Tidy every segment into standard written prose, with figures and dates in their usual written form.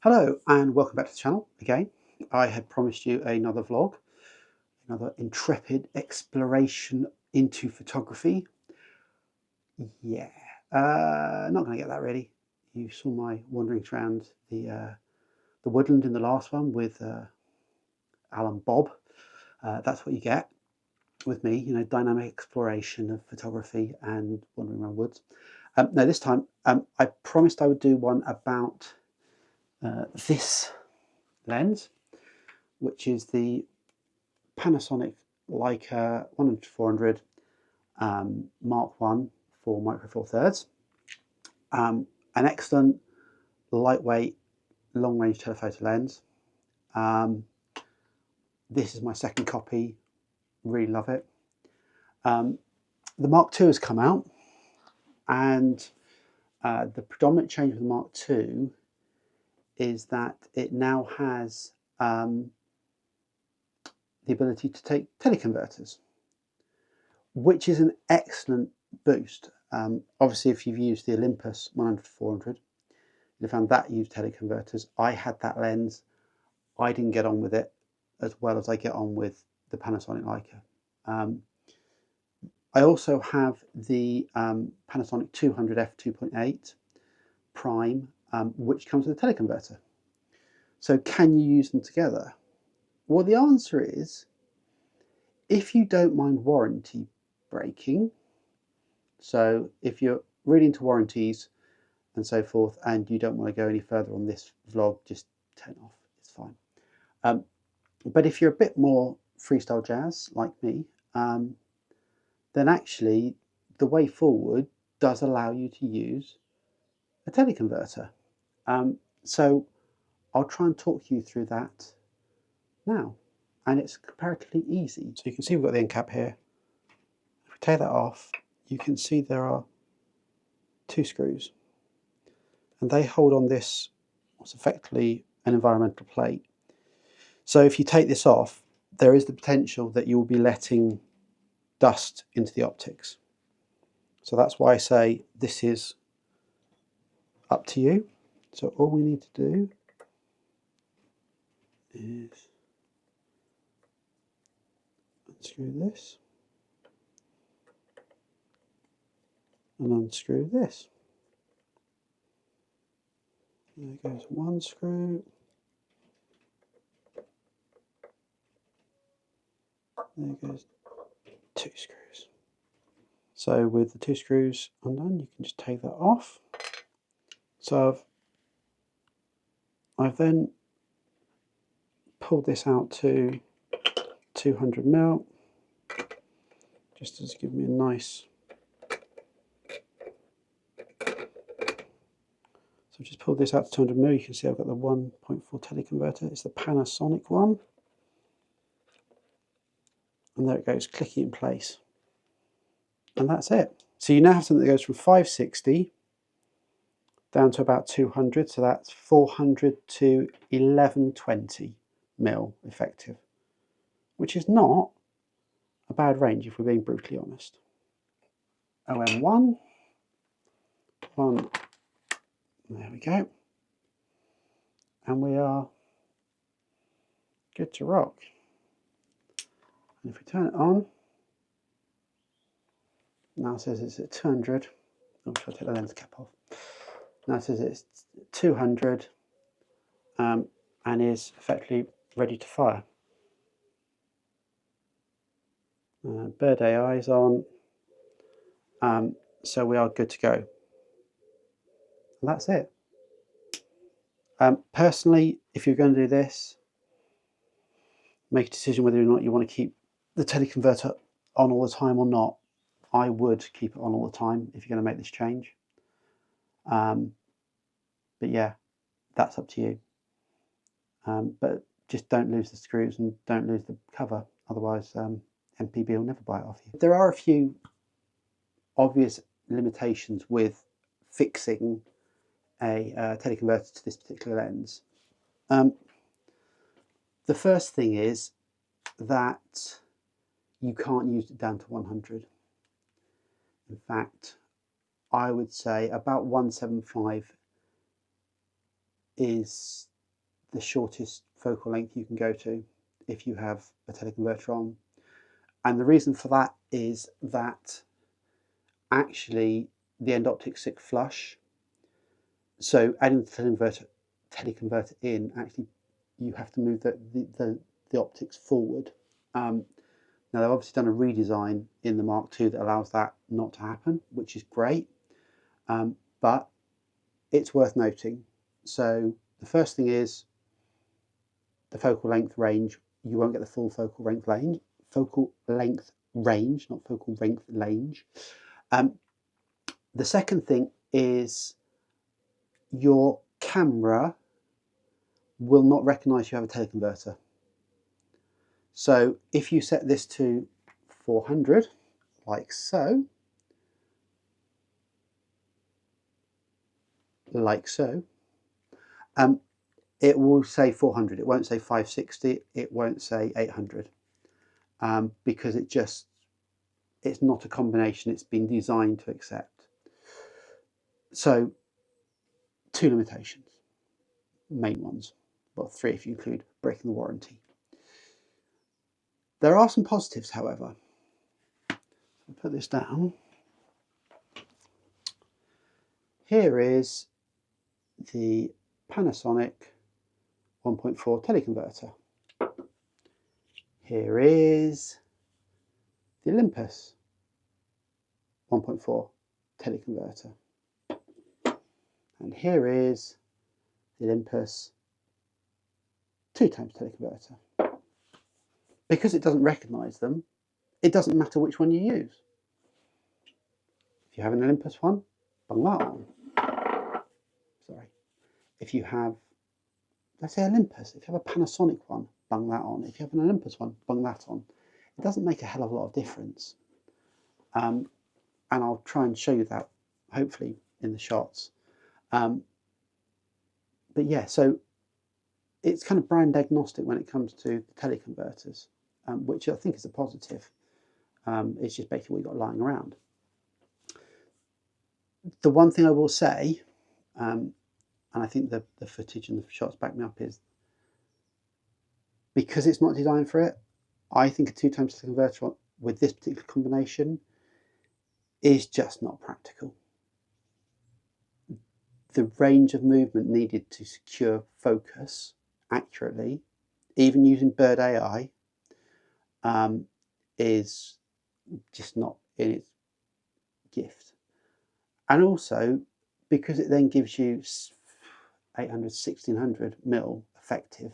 Hello and welcome back to the channel again. I had promised you another vlog, another intrepid exploration into photography. Yeah, not going to get that ready. You saw my wanderings around the woodland in the last one with Alan Bob. That's what you get with me, you know, dynamic exploration of photography and wandering around woods. No, this time I promised I would do one about this lens, which is the Panasonic Leica 100-400 Mk1 for Micro4 thirds. An excellent, lightweight, long-range telephoto lens. This is my second copy. Really love it. The Mark II has come out, and the predominant change with the Mark II is that it now has the ability to take teleconverters, which is an excellent boost. Obviously, if you've used the Olympus 100-400, you found that used teleconverters. I had that lens. I didn't get on with it as well as I get on with the Panasonic Leica. I also have the Panasonic 200 f2.8 prime, which comes with a teleconverter. So can you use them together? Well, the answer is, if you don't mind warranty breaking, so if you're really into warranties and so forth and you don't want to go any further on this vlog, just turn off, it's fine. But if you're a bit more freestyle jazz like me, then actually the way forward does allow you to use a teleconverter. So I'll try and talk you through that now, and it's comparatively easy. So you can see we've got the end cap here. If we take that off, you can see there are two screws, and they hold on this, what's effectively an environmental plate. So if you take this off, there is the potential that you will be letting dust into the optics. So that's why I say this is up to you. So all we need to do is unscrew this and unscrew this. There goes one screw. There goes two screws. So with the two screws undone, you can just take that off. So I've then pulled this out to 200mm, just to give me a nice. So I've just pulled this out to 200mm. You can see I've got the 1.4 teleconverter. It's the Panasonic one. And there it goes, clicking in place. And that's it. So you now have something that goes from 560 down to about 200. So that's 400 to 1120mm effective, which is not a bad range if we're being brutally honest. OM1, there we go. And we are good to rock. And if we turn it on, now it says it's at 200. Oh, should I take the lens cap off? Now it says it's 200 and is effectively ready to fire. Bird eye eyes on, so we are good to go. And that's it. Personally, if you're going to do this, make a decision whether or not you want to keep the teleconverter on all the time or not. I would keep it on all the time if you're going to make this change. But yeah, that's up to you. But just don't lose the screws and don't lose the cover, otherwise MPB will never buy it off you. There are a few obvious limitations with fixing a teleconverter to this particular lens. The first thing is that you can't use it down to 100. In fact, I would say about 175 is the shortest focal length you can go to if you have a teleconverter on. And the reason for that is that actually the end optics sit flush. So adding the teleconverter in, actually you have to move the optics forward. Now they've obviously done a redesign in the Mark II that allows that not to happen, which is great, but it's worth noting. So the first thing is the focal length range. You won't get the full focal length range, not focal length range. The second thing is your camera will not recognise you have a teleconverter. So if you set this to 400, like so, it will say 400. It won't say 560. It won't say 800, because it's not a combination it's been designed to accept. So 2 limitations, main ones. Well, 3 if you include breaking the warranty. There are some positives, however. I'll put this down. Here is the Panasonic 1.4 teleconverter. Here is the Olympus 1.4 teleconverter. And here is the Olympus 2x teleconverter. Because it doesn't recognise them, it doesn't matter which one you use. If you have an Olympus one, bung that on. Sorry. If you have, let's say Olympus, if you have a Panasonic one, bung that on. If you have an Olympus one, bung that on. It doesn't make a hell of a lot of difference. And I'll try and show you that, hopefully, in the shots. But yeah, so it's kind of brand agnostic when it comes to the teleconverters, which I think is a positive. It's just basically what you've got lying around. The one thing I will say, and I think the footage and the shots back me up, is because it's not designed for it, I think a 2x teleconverter with this particular combination is just not practical. The range of movement needed to secure focus accurately, even using bird AI, is just not in its gift. And also because it then gives you 800, 1600mm effective,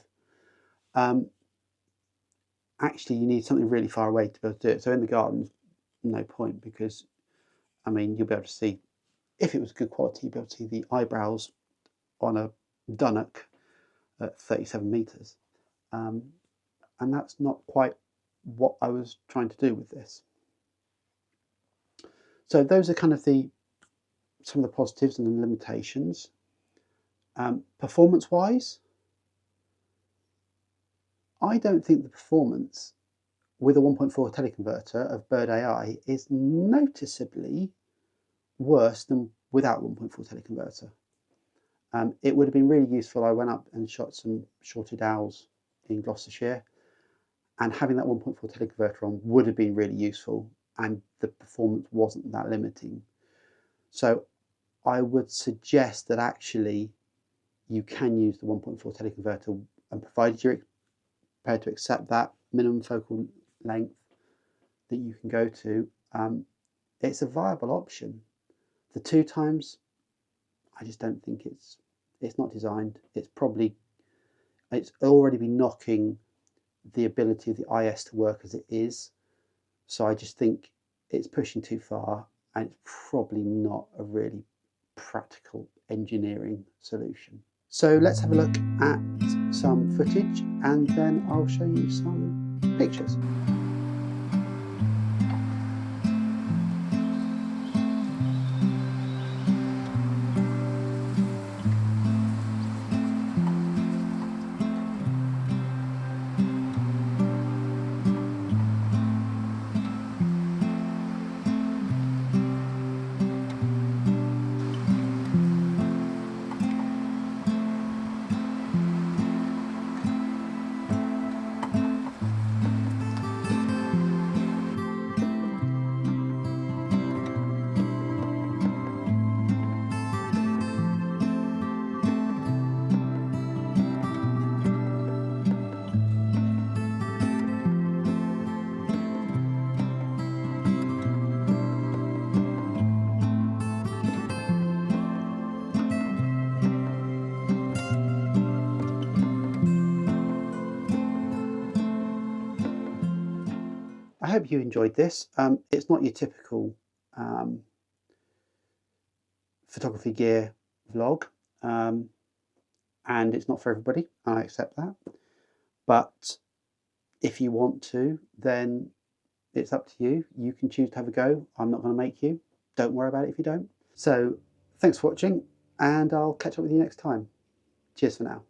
actually you need something really far away to be able to do it. So in the garden, no point, because I mean you'll be able to see, if it was good quality, you'll be able to see the eyebrows on a dunnock at 37 meters, and that's not quite what I was trying to do with this. So those are kind of some of the positives and the limitations. Performance-wise, I don't think the performance with a 1.4 teleconverter of bird AI is noticeably worse than without 1.4 teleconverter. It would have been really useful. I went up and shot some shorted owls in Gloucestershire, and having that 1.4 teleconverter on would have been really useful, and the performance wasn't that limiting. So I would suggest that actually you can use the 1.4 teleconverter, and provided you're prepared to accept that minimum focal length that you can go to, it's a viable option. The 2x, I just don't think it's not designed. It's already been knocking the ability of the IS to work as it is. So I just think it's pushing too far, and it's probably not a really practical engineering solution. So let's have a look at some footage, and then I'll show you some pictures. I hope you enjoyed this. It's not your typical photography gear vlog, and it's not for everybody. I accept that. But if you want to, then it's up to you. You can choose to have a go. I'm not going to make you. Don't worry about it if you don't. So thanks for watching, and I'll catch up with you next time. Cheers for now.